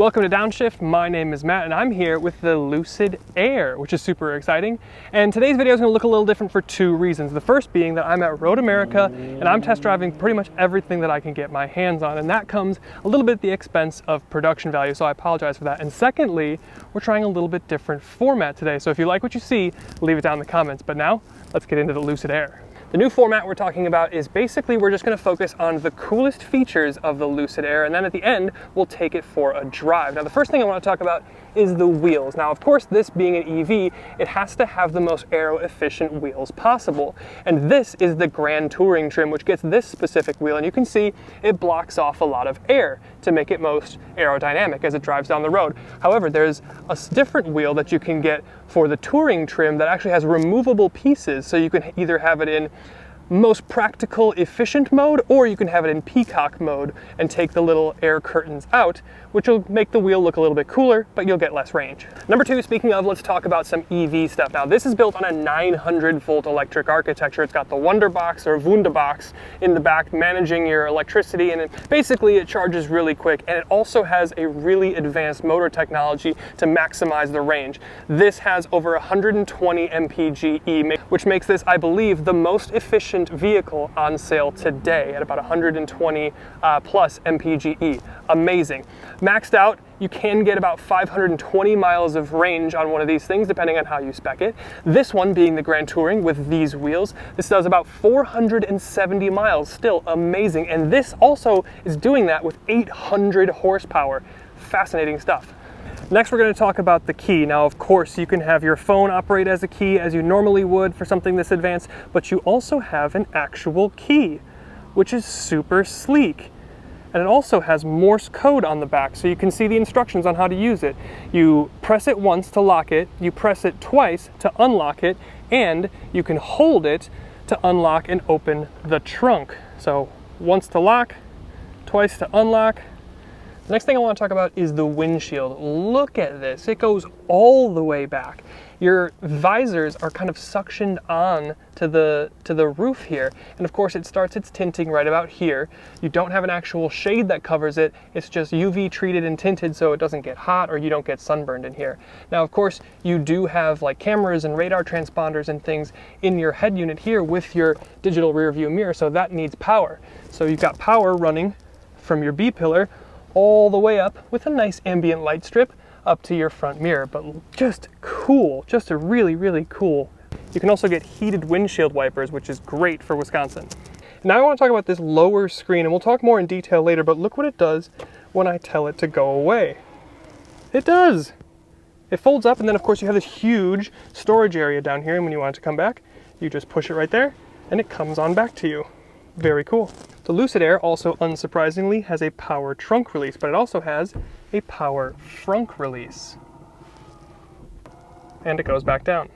Welcome to Downshift. My name is Matt and I'm here with the Lucid Air, which is super exciting. And today's video is going to look a little different for two reasons. The first being that I'm at Road America and I'm test driving pretty much everything that I can get my hands on, and that comes a little bit at the expense of production value, so I apologize for that. And secondly, we're trying a little bit different format today, so if you like what you see, leave it down in the comments. But now, let's get into the Lucid Air. The new format we're talking about is basically we're just going to focus on the coolest features of the Lucid Air, and then at the end we'll take it for a drive. Now the first thing I want to talk about is the wheels. Now of course, this being an EV, it has to have the most aero efficient wheels possible, and this is the Grand Touring trim, which gets this specific wheel, and you can see it blocks off a lot of air to make it most aerodynamic as it drives down the road. However, there's a different wheel that you can get for the Touring trim that actually has removable pieces, so you can either have it in most practical efficient mode, or you can have it in peacock mode and take the little air curtains out, which will make the wheel look a little bit cooler, but you'll get less range. Number two, speaking of, let's talk about some EV stuff. Now this is built on a 900 volt electric architecture. It's got the wunderbox or wunderbox in the back managing your electricity, and basically it charges really quick, and it also has a really advanced motor technology to maximize the range. This has over 120 mpge, which makes this, I believe, the most efficient vehicle on sale today at about 120 plus mpge. Amazing. Maxed out, you can get about 520 miles of range on one of these things, depending on how you spec it. This one being the Grand Touring with these wheels, this does about 470 miles, still amazing. And this also is doing that with 800 horsepower. Fascinating stuff. Next, we're going to talk about the key. Now, of course, you can have your phone operate as a key as you normally would for something this advanced, but you also have an actual key, which is super sleek. And it also has Morse code on the back, so you can see the instructions on how to use it. You press it once to lock it, you press it twice to unlock it, and you can hold it to unlock and open the trunk. So once to lock, twice to unlock. The next thing I want to talk about is the windshield. Look at this, it goes all the way back. Your visors are kind of suctioned on to the roof here, and of course it starts its tinting right about here. You don't have an actual shade that covers it, it's just UV treated and tinted so it doesn't get hot or you don't get sunburned in here. Now of course you do have like cameras and radar transponders and things in your head unit here with your digital rear view mirror, so that needs power. So you've got power running from your B-pillar all the way up with a nice ambient light strip up to your front mirror, but just cool, just a really, really cool. You can also get heated windshield wipers, which is great for Wisconsin. Now I want to talk about this lower screen, and we'll talk more in detail later, but look what it does when I tell it to go away. It does. It folds up, and then of course you have this huge storage area down here, and when you want it to come back, you just push it right there, and it comes on back to you. Very cool. The Lucid Air also, unsurprisingly, has a power trunk release, but it also has a power frunk release. And it goes back down.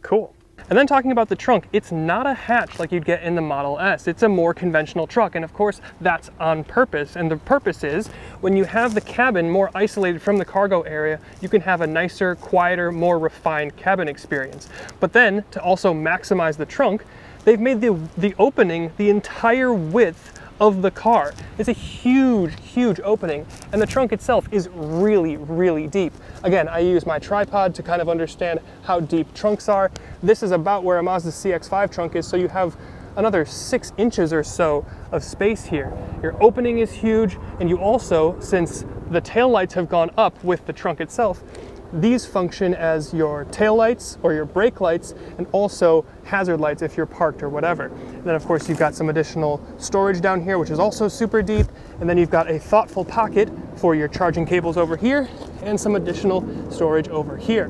Cool. And then talking about the trunk, it's not a hatch like you'd get in the Model S. It's a more conventional truck, and of course that's on purpose. And the purpose is when you have the cabin more isolated from the cargo area, you can have a nicer, quieter, more refined cabin experience. But then to also maximize the trunk, they've made the opening the entire width of the car. It's a huge, huge opening, and the trunk itself is really, really deep. Again, I use my tripod to kind of understand how deep trunks are. This is about where a Mazda CX-5 trunk is, so you have another 6 inches or so of space here. Your opening is huge, and you also, since the taillights have gone up with the trunk itself, these function as your tail lights or your brake lights, and also hazard lights if you're parked or whatever. And then of course you've got some additional storage down here, which is also super deep. And then you've got a thoughtful pocket for your charging cables over here and some additional storage over here.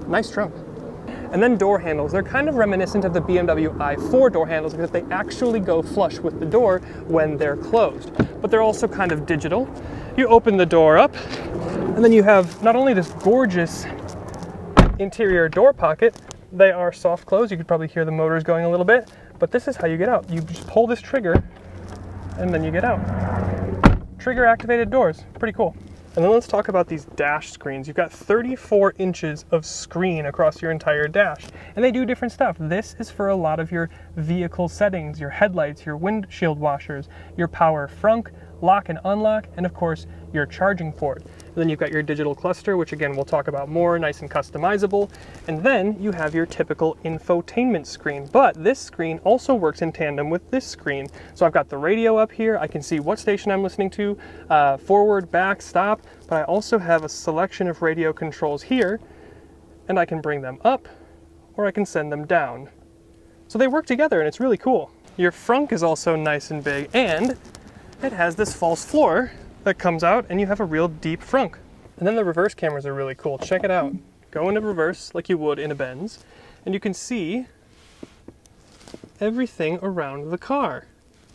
Nice trunk. And then door handles. They're kind of reminiscent of the BMW i4 door handles because they actually go flush with the door when they're closed. But they're also kind of digital. You open the door up, and then you have not only this gorgeous interior door pocket, they are soft close. You could probably hear the motors going a little bit, but this is how you get out. You just pull this trigger and then you get out. Trigger activated doors, pretty cool. And then let's talk about these dash screens. You've got 34 inches of screen across your entire dash, and they do different stuff. This is for a lot of your vehicle settings, your headlights, your windshield washers, your power frunk, lock and unlock, and of course your charging port. And then you've got your digital cluster, which again we'll talk about more, nice and customizable. And then you have your typical infotainment screen, but this screen also works in tandem with this screen. So I've got the radio up here, I can see what station I'm listening to, forward, back, stop, but I also have a selection of radio controls here, and I can bring them up or I can send them down. So they work together and it's really cool. Your frunk is also nice and big, and it has this false floor that comes out and you have a real deep frunk. And then the reverse cameras are really cool. Check it out. Go into reverse like you would in a Benz, and you can see everything around the car,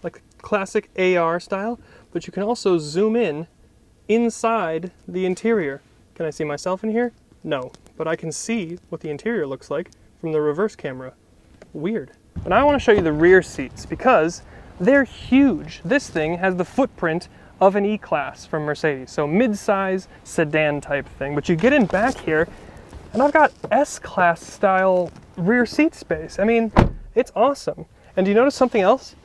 like classic AR style, but you can also zoom in inside the interior. Can I see myself in here? No, but I can see what the interior looks like from the reverse camera. Weird. And I want to show you the rear seats because they're huge. This thing has the footprint of an E-Class from Mercedes, so mid-size sedan type thing. But you get in back here, and I've got S-Class style rear seat space. I mean, it's awesome. And do you notice something else?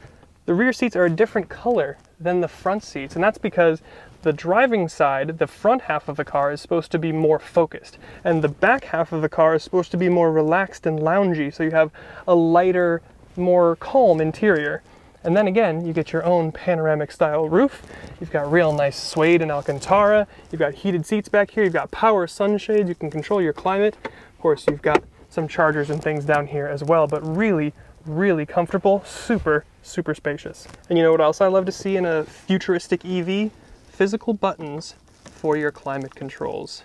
The rear seats are a different color than the front seats, and that's because the driving side, the front half of the car, is supposed to be more focused, and the back half of the car is supposed to be more relaxed and loungy, so you have a lighter, more calm interior. And then again, you get your own panoramic style roof. You've got real nice suede and Alcantara. You've got heated seats back here. You've got power sunshades. You can control your climate. Of course, you've got some chargers and things down here as well, but really, really comfortable, super, super spacious. And you know what else I love to see in a futuristic EV? Physical buttons for your climate controls.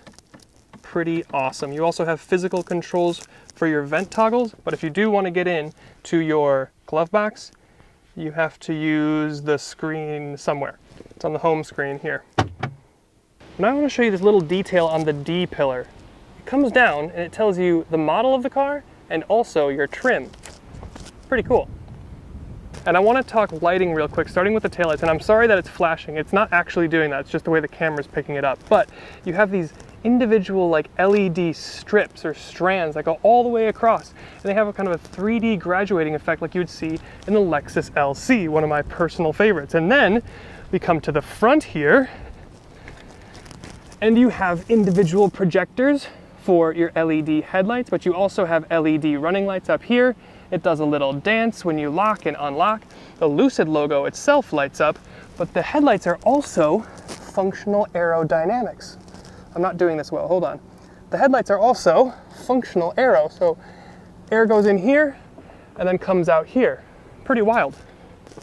Pretty awesome. You also have physical controls for your vent toggles, but if you do want to get in to your glove box, you have to use the screen somewhere. It's on the home screen here. Now I want to show you this little detail on the D pillar. It comes down and it tells you the model of the car and also your trim. Pretty cool. And I want to talk lighting real quick, starting with the taillights. And I'm sorry that it's flashing. It's not actually doing that. It's just the way the camera's picking it up. But you have these individual like LED strips or strands that go all the way across, and they have a kind of a 3D graduating effect like you would see in the Lexus LC, one of my personal favorites. And then we come to the front here, and you have individual projectors for your LED headlights, but you also have LED running lights up here. It does a little dance when you lock and unlock. The Lucid logo itself lights up, but the headlights are also functional aerodynamics. I'm not doing this well, hold on. The headlights are also functional aero, so air goes in here and then comes out here. Pretty wild.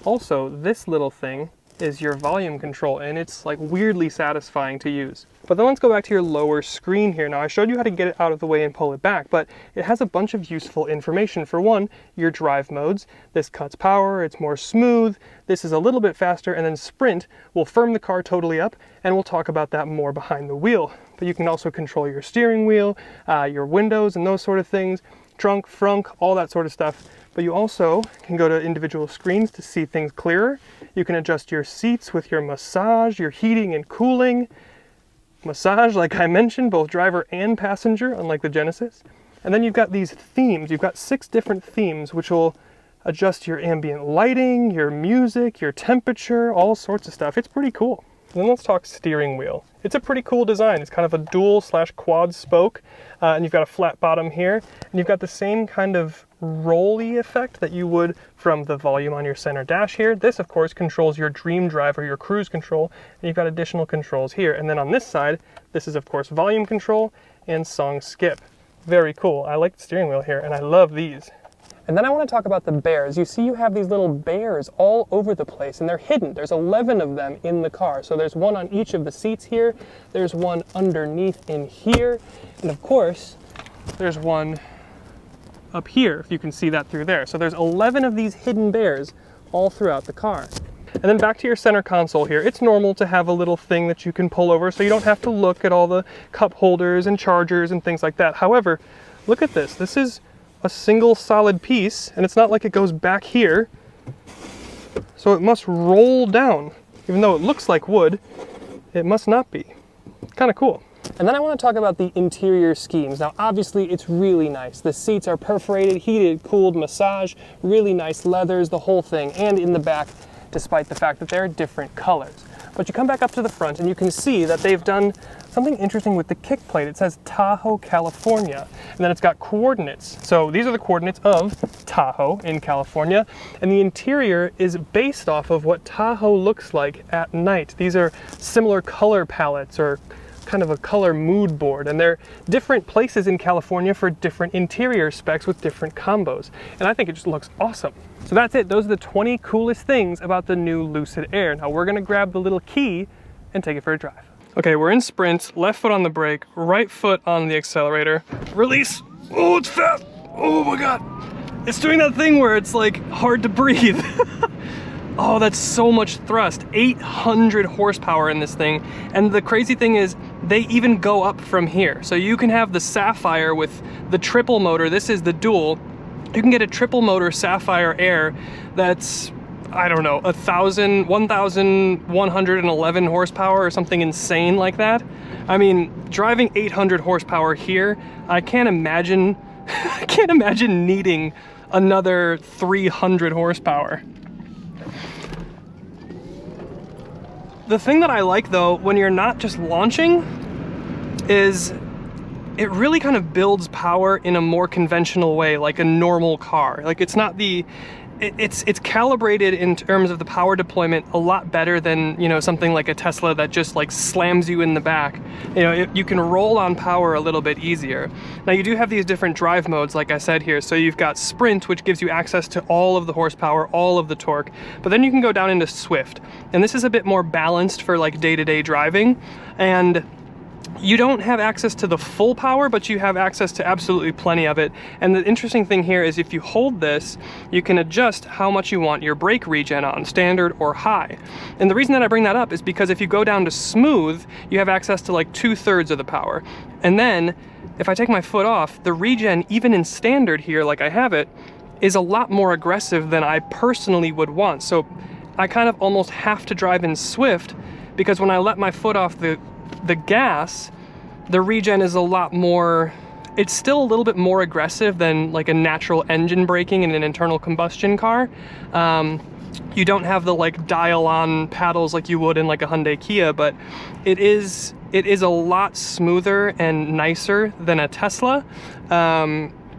Also, this little thing is your volume control, and it's like weirdly satisfying to use. But then let's go back to your lower screen here. Now I showed you how to get it out of the way and pull it back, but it has a bunch of useful information. For one, your drive modes. This cuts power, it's more smooth, this is a little bit faster, and then sprint will firm the car totally up, and we'll talk about that more behind the wheel. But you can also control your steering wheel, your windows and those sort of things, trunk, frunk, all that sort of stuff. But you also can go to individual screens to see things clearer. You can adjust your seats with your massage, your heating and cooling. Massage, like I mentioned, both driver and passenger, unlike the Genesis. And then you've got these themes. You've got 6 different themes, which will adjust your ambient lighting, your music, your temperature, all sorts of stuff. It's pretty cool. And then let's talk steering wheel. It's a pretty cool design. It's kind of a dual/quad spoke, and you've got a flat bottom here, and you've got the same kind of rolly effect that you would from the volume on your center dash here. This, of course, controls your dream drive or your cruise control, and you've got additional controls here. And then on this side, this is, of course, volume control and song skip. Very cool. I like the steering wheel here, and I love these. And then I want to talk about the bears. You see you have these little bears all over the place, and they're hidden. There's 11 of them in the car. So there's one on each of the seats here. There's one underneath in here. And of course, there's one up here, if you can see that through there. So there's 11 of these hidden bears all throughout the car. And then back to your center console here. It's normal to have a little thing that you can pull over so you don't have to look at all the cup holders and chargers and things like that. However, look at this. This is a single solid piece, and it's not like it goes back here, so it must roll down. Even though it looks like wood, it must not be. Kind of cool. And then I want to talk about the interior schemes. Now obviously it's really nice. The seats are perforated, heated, cooled, massage, really nice leathers, the whole thing, and in the back, despite the fact that they're different colors. But you come back up to the front and you can see that they've done something interesting with the kick plate. It says Tahoe, California, and then it's got coordinates. So these are the coordinates of Tahoe in California, and the interior is based off of what Tahoe looks like at night. These are similar color palettes, or kind of a color mood board, and they're different places in California for different interior specs with different combos, and I think it just looks awesome. So that's it. Those are the 20 coolest things about the new Lucid Air. Now we're gonna grab the little key and take it for a drive. Okay, we're in sprint, left foot on the brake, right foot on the accelerator. Release. Oh, it's fast. Oh my God. It's doing that thing where it's like hard to breathe. Oh, that's so much thrust. 800 horsepower in this thing. And the crazy thing is they even go up from here. So you can have the Sapphire with the triple motor. This is the dual. You can get a triple motor Sapphire Air that's, I don't know, 1,111 horsepower or something insane like that. I mean, driving 800 horsepower here, I can't imagine needing another 300 horsepower. The thing that I like though, when you're not just launching, is it really kind of builds power in a more conventional way, like a normal car. Like it's not the, it's calibrated in terms of the power deployment a lot better than, you know, something like a Tesla that just like slams you in the back. You know, you can roll on power a little bit easier. Now you do have these different drive modes, like I said here. So you've got Sprint, which gives you access to all of the horsepower, all of the torque, but then you can go down into Swift. And this is a bit more balanced for like day-to-day driving. And you don't have access to the full power, but you have access to absolutely plenty of it. And the interesting thing here is if you hold this, you can adjust how much you want your brake regen on, standard or high. And the reason that I bring that up is because if you go down to smooth, you have access to like 2/3 of the power. And then if I take my foot off, the regen, even in standard here, like I have it, is a lot more aggressive than I personally would want. So I kind of almost have to drive in Swift, because when I let my foot off the gas, the regen is a lot more, it's still a little bit more aggressive than like a natural engine braking in an internal combustion car. You don't have the like dial on paddles like you would in like a Hyundai Kia, but it is a lot smoother and nicer than a Tesla.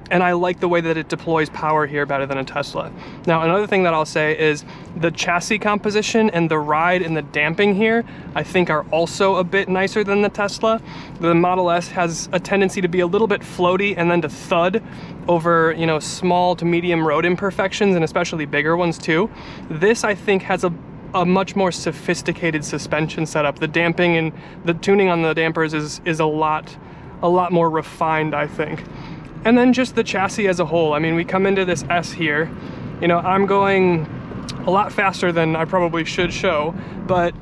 And I like the way that it deploys power here better than a Tesla. Now, another thing that I'll say is the chassis composition and the ride and the damping here, I think are also a bit nicer than the Tesla. The Model S has a tendency to be a little bit floaty and then to thud over, you know, small to medium road imperfections, and especially bigger ones too. This, I think, has a much more sophisticated suspension setup. The damping and the tuning on the dampers is a lot more refined, I think. And then just the chassis as a whole. I mean, we come into this S here, you know, I'm going a lot faster than I probably should show, but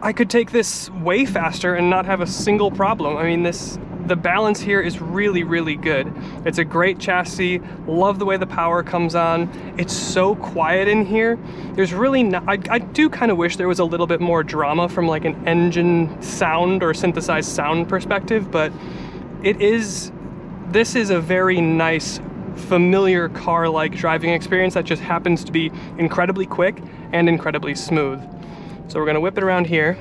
I could take this way faster and not have a single problem. I mean, the balance here is really, really good. It's a great chassis. Love the way the power comes on. It's so quiet in here. There's really not, I do kind of wish there was a little bit more drama from like an engine sound or synthesized sound perspective, but this is a very nice, familiar car-like driving experience that just happens to be incredibly quick and incredibly smooth. So we're gonna whip it around here.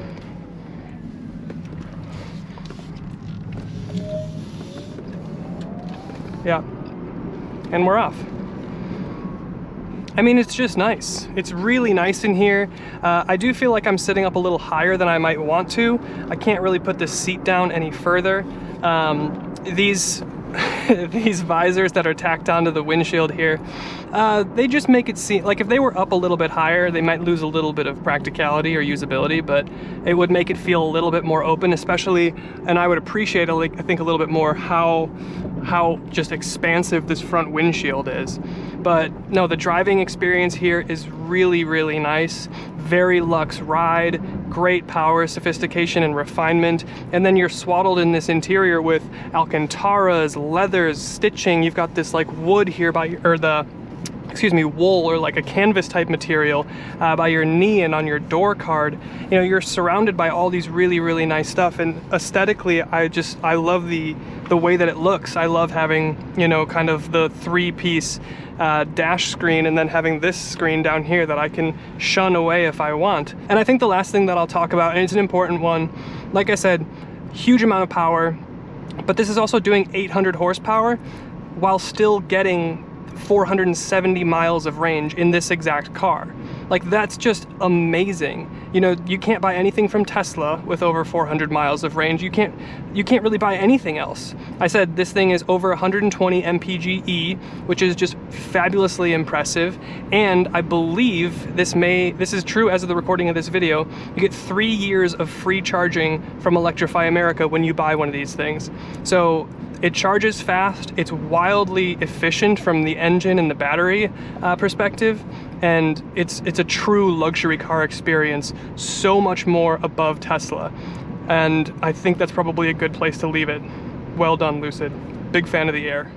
Yeah, and we're off. I mean, it's just nice. It's really nice in here. I do feel like I'm sitting up a little higher than I might want to. I can't really put the seat down any further. These visors that are tacked onto the windshield here, they just make it seem like if they were up a little bit higher, they might lose a little bit of practicality or usability, but it would make it feel a little bit more open, especially, and I would appreciate, I think, a little bit more how just expansive this front windshield is. But no, the driving experience here is really, really nice. Very luxe ride, great power, sophistication, and refinement. And then you're swaddled in this interior with Alcantaras, leathers, stitching. You've got this like wood here wool or like a canvas type material by your knee and on your door card. You know, you're surrounded by all these really, really nice stuff, and aesthetically I love the way that it looks. I love having, you know, kind of the three-piece dash screen and then having this screen down here that I can shun away if I want. And I think the last thing that I'll talk about, and it's an important one, like I said, huge amount of power, but this is also doing 800 horsepower while still getting 470 miles of range in this exact car. Like, that's just amazing. You know, you can't buy anything from Tesla with over 400 miles of range. You can't really buy anything else. I said this thing is over 120 mpge, which is just fabulously impressive. And I believe this is true as of the recording of this video, you get 3 years of free charging from Electrify America when you buy one of these things. So it charges fast, it's wildly efficient from the engine and the battery perspective, and it's a true luxury car experience, so much more above Tesla. And I think that's probably a good place to leave it. Well done, Lucid. Big fan of the Air.